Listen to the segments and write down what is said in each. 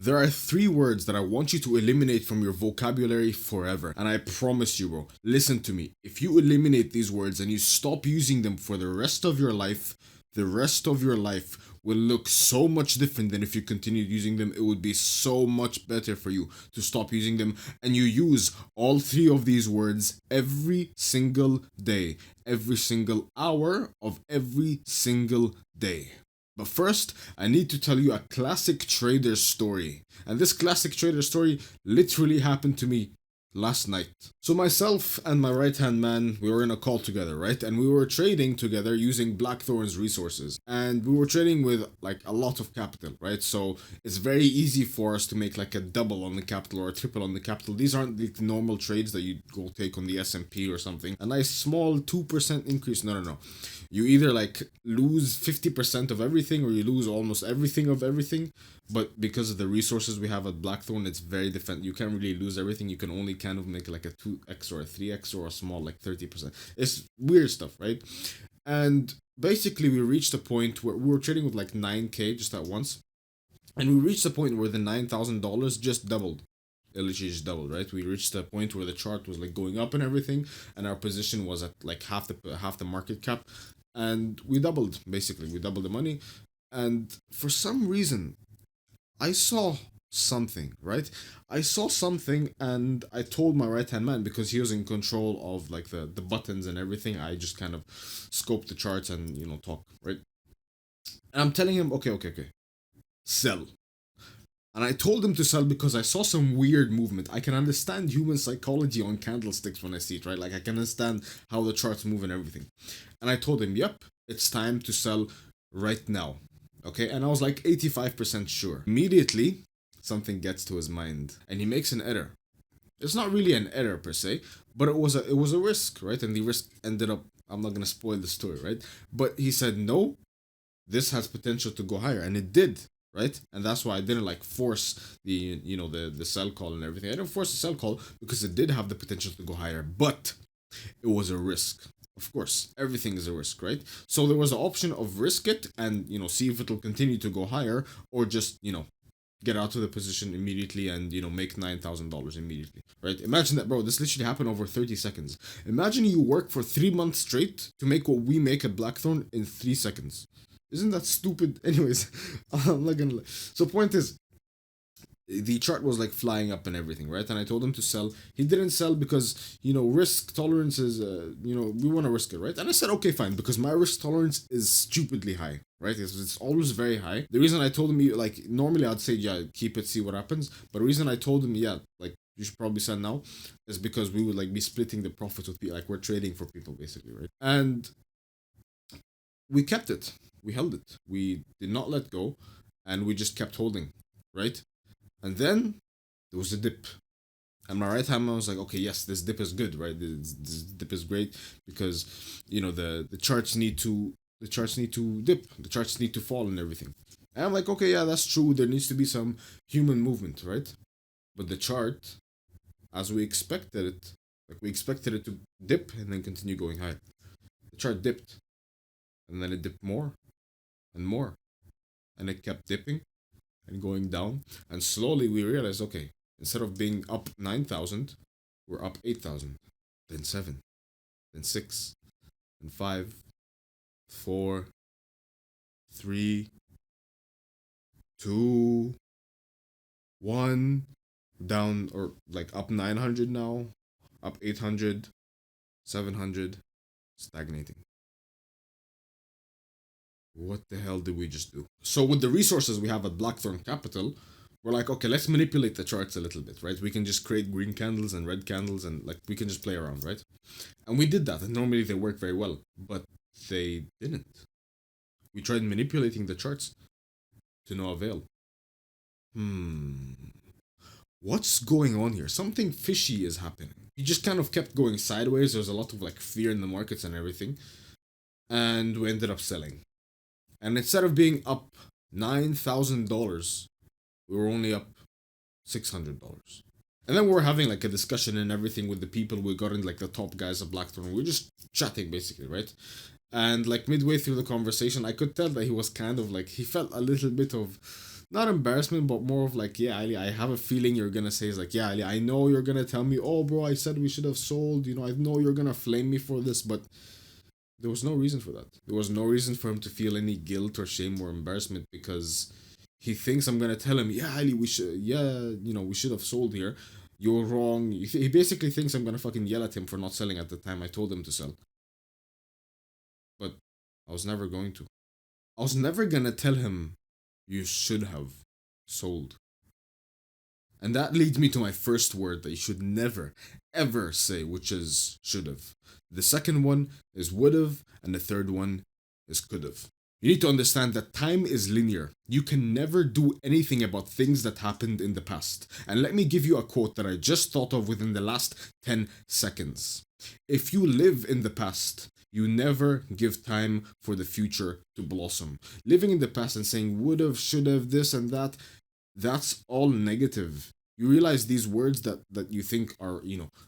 There are three words that I want you to eliminate from your vocabulary forever. And I promise you, bro, listen to me. If you eliminate these words and you stop using them for the rest of your life, the rest of your life will look so much different than if you continued using them. It would be so much better for you to stop using them and you use all three of these words every single day, every single hour of every single day. But first, I need to tell you a classic trader story. And this classic trader story literally happened to me last night. So myself and my right-hand man, we were in a call together, right? And we were trading together using Blackthorn's resources. And we were trading with like a lot of capital, right? So it's very easy for us to make like a double on the capital or a triple on the capital. These aren't the normal trades that you go take on the S&P or something. A nice small 2% increase. No, no, no. You either like lose 50% of everything or you lose almost everything of everything. But because of the resources we have at Blackthorn, it's very different. You can't really lose everything. You can only kind of make like a 2x or a 3x or a small like 30%. It's weird stuff, right? And basically, we reached a point where we were trading with like 9K just at once. And we reached a point where the $9,000 just doubled. It literally just doubled, right? We reached a point where the chart was like going up and everything, and our position was at like half the market cap, and we doubled basically. We doubled the money, and for some reason, I saw something, right? I saw something and I told my right hand man because he was in control of like the buttons and everything. I just kind of scoped the charts and talk, right? And I'm telling him, okay, okay, okay, sell. And I told him to sell because I saw some weird movement. I can understand human psychology on candlesticks when I see it, right? Like I can understand how the charts move and everything. And I told him, yep, it's time to sell right now. Okay, and I was like 85% sure. Immediately, something gets to his mind and he makes an error. It's not really an error per se, but it was a risk, right? And the risk ended up, I'm not gonna spoil the story, right? But he said no, this has potential to go higher, and it did, right? And that's why I didn't like force the sell call and everything. I didn't force the sell call because it did have the potential to go higher, but it was a risk. Of course, everything is a risk, right? So there was the option of risk it and see if it'll continue to go higher, or just get out of the position immediately and make $9,000 immediately, right? Imagine that, bro. This literally happened over 30 seconds. Imagine you work for 3 months straight to make what we make at Blackthorn in 3 seconds. Isn't that stupid? Anyways, I'm not gonna. So point is, the chart was like flying up and everything, right? And I told him to sell. He didn't sell because risk tolerance is we want to risk it, right? And I said okay, fine, because my risk tolerance is stupidly high, right? It's always very high. The reason I told him, like, normally I'd say yeah, keep it, see what happens. But the reason I told him yeah, like, you should probably sell now, is because we would like be splitting the profits with people, like we're trading for people basically, right? And we kept it. We held it. We did not let go, and we just kept holding, right? And then there was a dip. And my right hand man was like, okay, yes, this dip is good, right? This dip is great because the charts need to dip, the charts need to fall and everything. And I'm like, okay, yeah, that's true. There needs to be some human movement, right? But the chart, as we expected it, like we expected it to dip and then continue going higher. The chart dipped, and then it dipped more and more, and it kept dipping and going down. And slowly we realized, okay, instead of being up 9,000, we're up 8,000, then 7, then 6, then 5, 4, 3, 2, 1, down, or like up 900 now, up 800, 700, stagnating. What the hell did we just do? So with the resources we have at Blackthorn Capital, we're like, okay, let's manipulate the charts a little bit, right? We can just create green candles and red candles, and like we can just play around, right? And we did that, and normally they work very well, but they didn't. We tried manipulating the charts to no avail. What's going on here? Something fishy is happening. He just kind of kept going sideways. There's a lot of like fear in the markets and everything, and we ended up selling. And instead of being up $9,000, we were only up $600. And then we were having like a discussion and everything with the people we got in, like the top guys of Blackthorn. We were just chatting basically, right? And like midway through the conversation, I could tell that he was kind of like, he felt a little bit of not embarrassment, but more of like, yeah, Ali, I have a feeling you're gonna say, is like, yeah, Ali, I know you're gonna tell me, oh, bro, I said we should have sold, I know you're gonna flame me for this, but there was no reason for that. There was no reason for him to feel any guilt or shame or embarrassment, because he thinks I'm gonna tell him, yeah, Ali, we should have sold here. You're wrong. He basically thinks I'm gonna fucking yell at him for not selling at the time I told him to sell. But I was never going to. I was never gonna tell him, you should have sold. And that leads me to my first word that you should never, ever say, which is should have. The second one is would have, and the third one is could have. You need to understand that time is linear. You can never do anything about things that happened in the past. And let me give you a quote that I just thought of within the last 10 seconds. If you live in the past, you never give time for the future to blossom. Living in the past and saying would have, should have, this and that, that's all negative. You realize these words that you think are,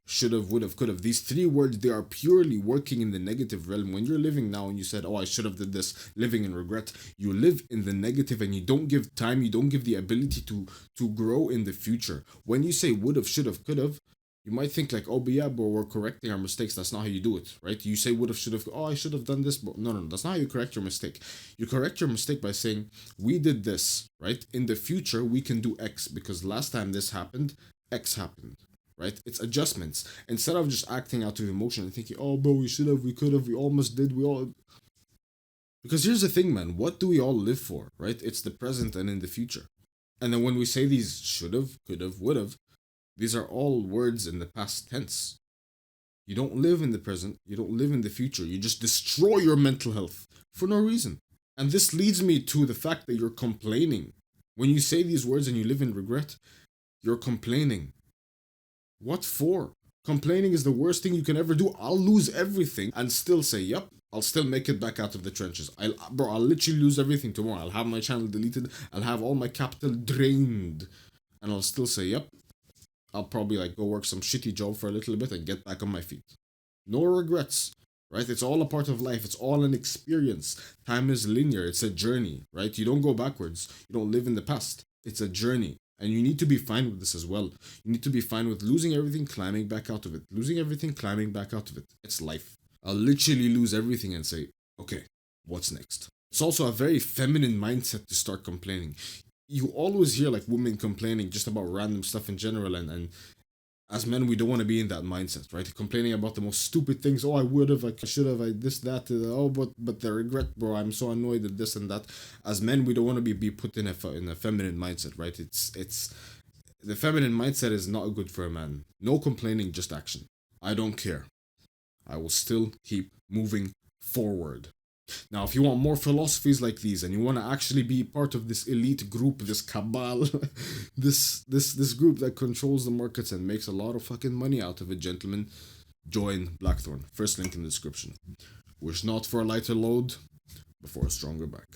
should have, would have, could have, these three words, they are purely working in the negative realm. When you're living now and you said, oh, I should have did this, living in regret, you live in the negative and you don't give time, you don't give the ability to grow in the future. When you say would have, should have, could have, you might think like, oh, but yeah, but we're correcting our mistakes. That's not how you do it, right? You say would have, should have, oh, I should have done this, but no, that's not how you correct your mistake. You correct your mistake by saying, we did this, right? In the future, we can do X because last time this happened, X happened, right? It's adjustments. Instead of just acting out of emotion and thinking, oh, bro, we should have, we could have, we almost did, we all. Because here's the thing, man, what do we all live for, right? It's the present and in the future. And then when we say these should have, could have, would have, these are all words in the past tense. You don't live in the present, you don't live in the future, you just destroy your mental health for no reason. And this leads me to the fact that you're complaining. When you say these words and you live in regret, you're complaining. What for? Complaining is the worst thing you can ever do. I'll lose everything and still say, yep, I'll still make it back out of the trenches. I'll literally lose everything tomorrow. I'll have my channel deleted, I'll have all my capital drained, and I'll still say, yep, I'll probably like go work some shitty job for a little bit and get back on my feet. No regrets, right? It's all a part of life. It's all an experience. Time is linear. It's a journey, right? You don't go backwards. You don't live in the past. It's a journey. And you need to be fine with this as well. You need to be fine with losing everything, climbing back out of it. Losing everything, climbing back out of it. It's life. I'll literally lose everything and say, okay, what's next? It's also a very feminine mindset to start complaining. You always hear like women complaining just about random stuff in general, and as men we don't want to be in that mindset, right? Complaining about the most stupid things. Oh, I would have, I should have, I this, that, oh, but the regret, bro, I'm so annoyed at this and that. As men we don't want to be put in a feminine mindset, right? It's the feminine mindset is not good for a man. No complaining, just action. I don't care, I will still keep moving forward. Now, if you want more philosophies like these and you want to actually be part of this elite group, this cabal, this group that controls the markets and makes a lot of fucking money out of it, gentlemen, join Blackthorn. First link in the description. Wish not for a lighter load, but for a stronger back.